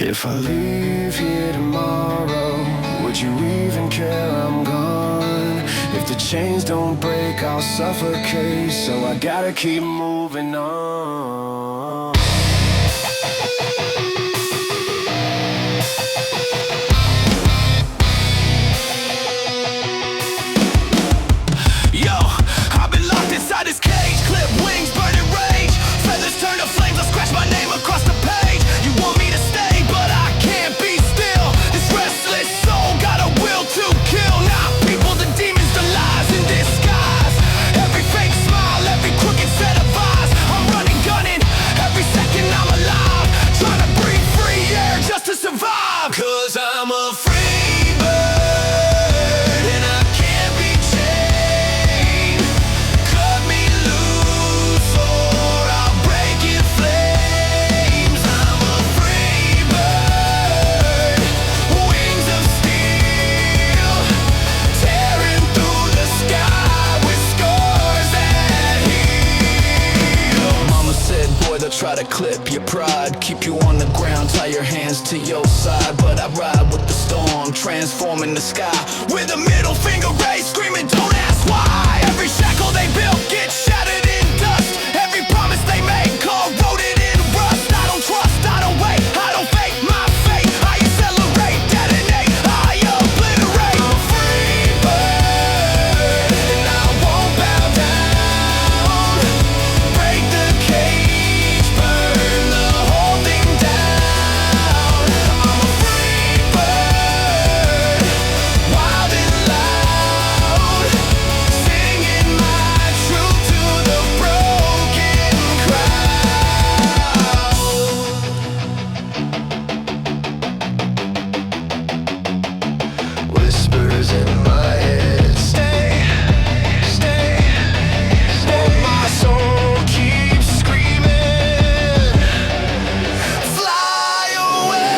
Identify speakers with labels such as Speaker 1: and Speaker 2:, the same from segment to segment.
Speaker 1: If I leave here tomorrow, would you even care I'm gone? If the chains don't break, I'll suffocate. So I gotta keep moving on. Yo, I've been locked inside this cage. Clip wings, burning rage. Feathers turn to flames, I'll scratch my name across the page. You want me to stay, but I can't be still. This restless soul got a will to kill. Not people, the demons, the lies in disguise. Every fake smile, every crooked set of eyes. I'm running, gunning, every second I'm alive. Trying to breathe free air just to survive. Cause I'm a free bird, and I can't be chained. Cut me loose or I'll break in flames. I'm a free bird, wings of steel, tearing through the sky with scars that heal. Mama said, boy, they'll try to clip your pride, keep you on the ground, tie your hands to your side. But I ride with the storm, transforming the sky with a middle finger raised, screaming, don't ask why. Every shackle they built gets shattered in dust. Every promise they made corroded in rust. I don't trust, I don't wait, I don't fake my fate. I accelerate, detonate, I obliterate. I'm a free bird, and I won't bow down. Break the cage, burn the whole thing down. I'm a free bird, wild and loud, singing my truth to the broken crowd. Whispers in my head, stay, stay, but my soul keeps screaming, fly away.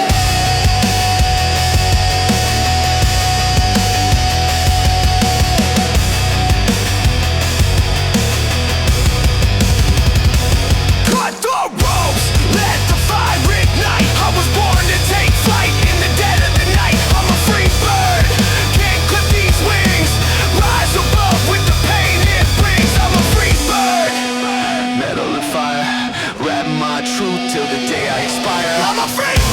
Speaker 1: Cut the ropes, let the fire ignite. I was born to take flight in the dead of the night. I'm a free bird, can't clip these wings. Rise above with the pain it brings. I'm a free bird, metal and fire, wrap my truth till the day I expire. I'm a free bird.